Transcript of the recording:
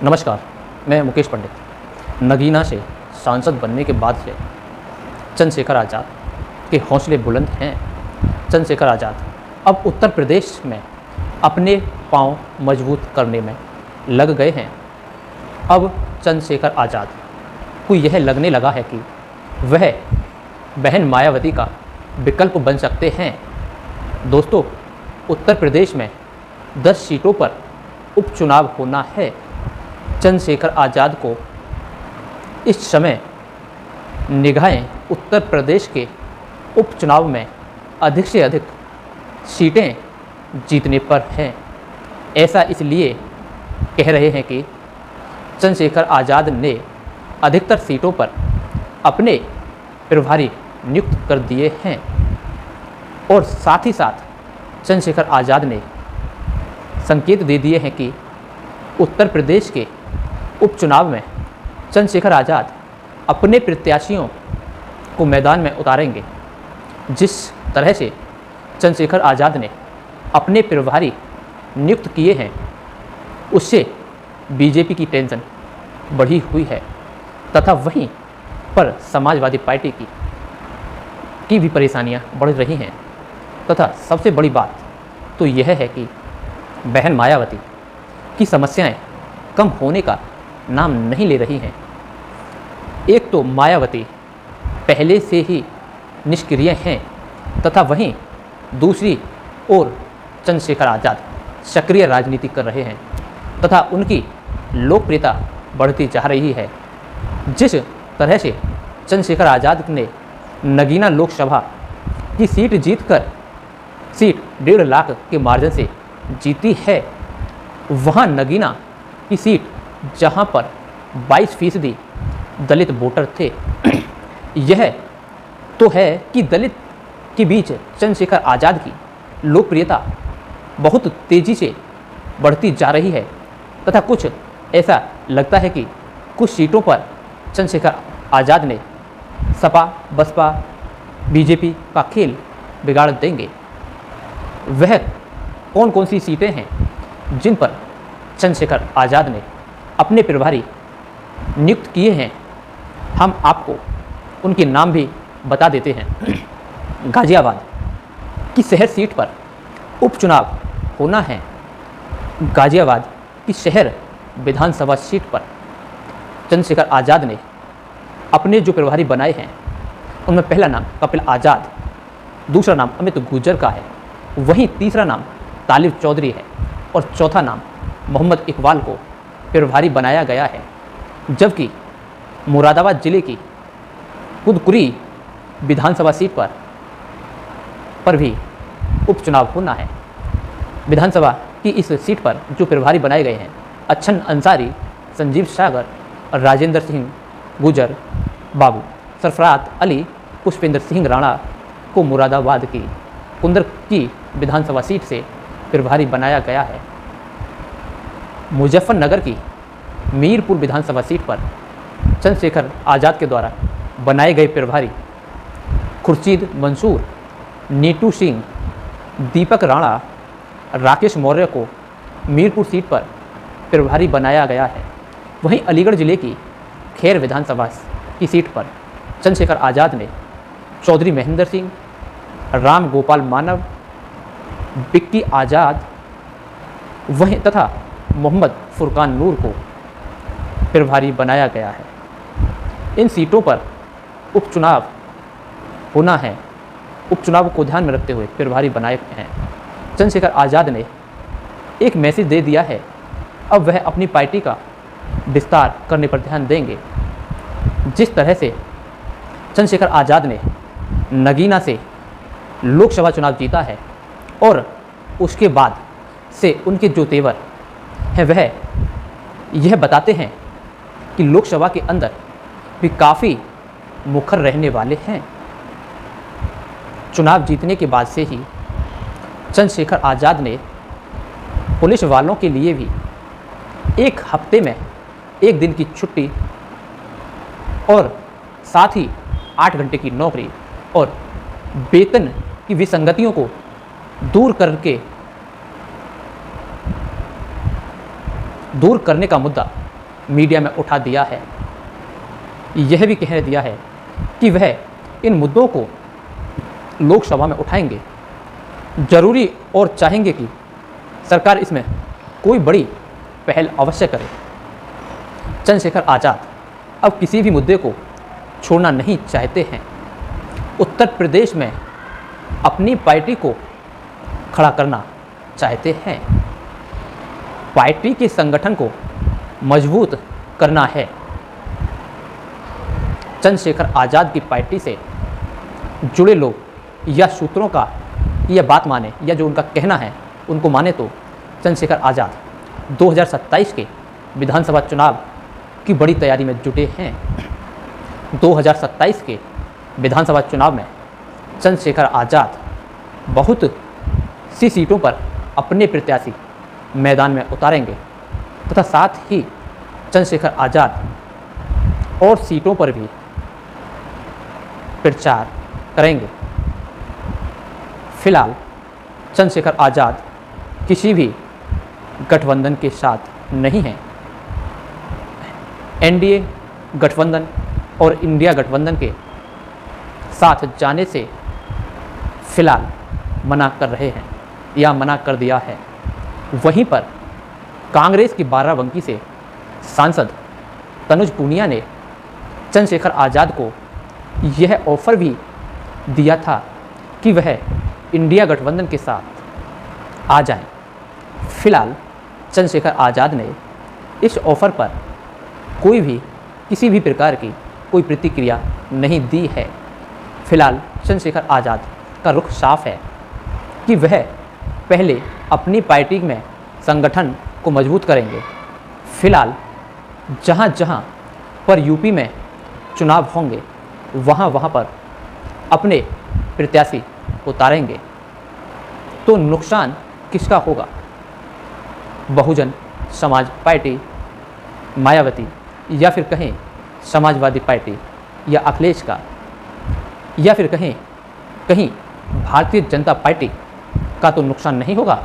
नमस्कार, मैं मुकेश पंडित। नगीना से सांसद बनने के बाद से चंद्रशेखर आज़ाद के हौसले बुलंद हैं। चंद्रशेखर आज़ाद अब उत्तर प्रदेश में अपने पांव मजबूत करने में लग गए हैं। अब चंद्रशेखर आज़ाद को यह लगने लगा है कि वह बहन मायावती का विकल्प बन सकते हैं। दोस्तों, उत्तर प्रदेश में 10 सीटों पर उपचुनाव होना है। चंद्रशेखर आज़ाद को इस समय निगाहें उत्तर प्रदेश के उपचुनाव में अधिक से अधिक सीटें जीतने पर हैं। ऐसा इसलिए कह रहे हैं कि चंद्रशेखर आज़ाद ने अधिकतर सीटों पर अपने प्रभारी नियुक्त कर दिए हैं और साथ ही साथ चंद्रशेखर आज़ाद ने संकेत दे दिए हैं कि उत्तर प्रदेश के उपचुनाव में चंद्रशेखर आज़ाद अपने प्रत्याशियों को मैदान में उतारेंगे। जिस तरह से चंद्रशेखर आज़ाद ने अपने प्रभारी नियुक्त किए हैं, उससे बीजेपी की टेंशन बढ़ी हुई है तथा वहीं पर समाजवादी पार्टी की भी परेशानियां बढ़ रही हैं। तथा सबसे बड़ी बात तो यह है कि बहन मायावती की समस्याएं कम होने का नाम नहीं ले रही हैं। एक तो मायावती पहले से ही निष्क्रिय हैं तथा वहीं दूसरी ओर चंद्रशेखर आज़ाद सक्रिय राजनीति कर रहे हैं तथा उनकी लोकप्रियता बढ़ती जा रही है। जिस तरह से चंद्रशेखर आज़ाद ने नगीना लोकसभा की सीट जीतकर सीट 1.5 लाख के मार्जिन से जीती है, वहाँ नगीना की सीट जहाँ पर 22% दलित वोटर थे, यह तो है कि दलित के बीच चंद्रशेखर आज़ाद की लोकप्रियता बहुत तेज़ी से बढ़ती जा रही है तथा कुछ ऐसा लगता है कि कुछ सीटों पर चंद्रशेखर आज़ाद ने सपा बसपा बीजेपी का खेल बिगाड़ देंगे। वह कौन कौन सी सीटें हैं जिन पर चंद्रशेखर आज़ाद ने अपने प्रभारी नियुक्त किए हैं, हम आपको उनके नाम भी बता देते हैं। गाज़ियाबाद की शहर सीट पर उपचुनाव होना है। गाज़ियाबाद की शहर विधानसभा सीट पर चंद्रशेखर आज़ाद ने अपने जो प्रभारी बनाए हैं, उनमें पहला नाम कपिल आज़ाद, दूसरा नाम अमित गुर्जर का है, वहीं तीसरा नाम तालिब चौधरी है और चौथा नाम मोहम्मद इकबाल को प्रभारी बनाया गया है। जबकि मुरादाबाद जिले की कुदकुरी विधानसभा सीट पर भी उपचुनाव होना है। विधानसभा की इस सीट पर जो प्रभारी बनाए गए हैं, अच्छन अंसारी, संजीव सागर, राजेंद्र सिंह गुजर बाबू, सरफरात अली, पुष्पेंद्र सिंह राणा को मुरादाबाद की कुंदर की विधानसभा सीट से प्रभारी बनाया गया है। मुजफ्फरनगर की मीरपुर विधानसभा सीट पर चंद्रशेखर आज़ाद के द्वारा बनाए गए प्रभारी खुर्शीद मंसूर, नीतू सिंह, दीपक राणा, राकेश मौर्य को मीरपुर सीट पर प्रभारी बनाया गया है। वहीं अलीगढ़ जिले की खैर विधानसभा की सीट पर चंद्रशेखर आज़ाद ने चौधरी महेंद्र सिंह, राम गोपाल मानव, बिक्की आज़ाद वहीं तथा मोहम्मद फुरकान नूर को प्रभारी बनाया गया है। इन सीटों पर उपचुनाव होना है। उपचुनाव को ध्यान में रखते हुए प्रभारी बनाए हैं। चंद्रशेखर आज़ाद ने एक मैसेज दे दिया है, अब वह अपनी पार्टी का विस्तार करने पर ध्यान देंगे। जिस तरह से चंद्रशेखर आज़ाद ने नगीना से लोकसभा चुनाव जीता है और उसके बाद से उनके जो तेवर हैं वह यह बताते हैं कि लोकसभा के अंदर भी काफ़ी मुखर रहने वाले हैं। चुनाव जीतने के बाद से ही चंद्रशेखर आज़ाद ने पुलिस वालों के लिए भी 1 हफ्ते में 1 दिन की छुट्टी और साथ ही 8 घंटे की नौकरी और वेतन की विसंगतियों को दूर करने का मुद्दा मीडिया में उठा दिया है। यह भी कह दिया है कि वह इन मुद्दों को लोकसभा में उठाएंगे जरूरी और चाहेंगे कि सरकार इसमें कोई बड़ी पहल अवश्य करे। चंद्रशेखर आज़ाद अब किसी भी मुद्दे को छोड़ना नहीं चाहते हैं। उत्तर प्रदेश में अपनी पार्टी को खड़ा करना चाहते हैं। पार्टी के संगठन को मजबूत करना है। चंद्रशेखर आज़ाद की पार्टी से जुड़े लोग या सूत्रों का यह बात माने या जो उनका कहना है उनको माने तो चंद्रशेखर आज़ाद 2027 के विधानसभा चुनाव की बड़ी तैयारी में जुटे हैं। 2027 के विधानसभा चुनाव में चंद्रशेखर आज़ाद बहुत सी सीटों पर अपने प्रत्याशी मैदान में उतारेंगे तथा साथ ही चंद्रशेखर आज़ाद और सीटों पर भी प्रचार करेंगे। फिलहाल चंद्रशेखर आज़ाद किसी भी गठबंधन के साथ नहीं हैं। एनडीए गठबंधन और इंडिया गठबंधन के साथ जाने से फिलहाल मना कर रहे हैं या मना कर दिया है। वहीं पर कांग्रेस की बाराबंकी से सांसद तनुज पुनिया ने चंद्रशेखर आज़ाद को यह ऑफ़र भी दिया था कि वह इंडिया गठबंधन के साथ आ जाएं। फिलहाल चंद्रशेखर आज़ाद ने इस ऑफ़र पर कोई भी किसी भी प्रकार की कोई प्रतिक्रिया नहीं दी है। फिलहाल चंद्रशेखर आज़ाद का रुख साफ है कि वह पहले अपनी पार्टी में संगठन को मजबूत करेंगे। फिलहाल जहाँ जहाँ पर यूपी में चुनाव होंगे वहाँ पर अपने प्रत्याशी उतारेंगे। तो नुकसान किसका होगा? बहुजन समाज पार्टी, मायावती या फिर कहें समाजवादी पार्टी या अखिलेश का, या फिर कहीं भारतीय जनता पार्टी का तो नुकसान नहीं होगा।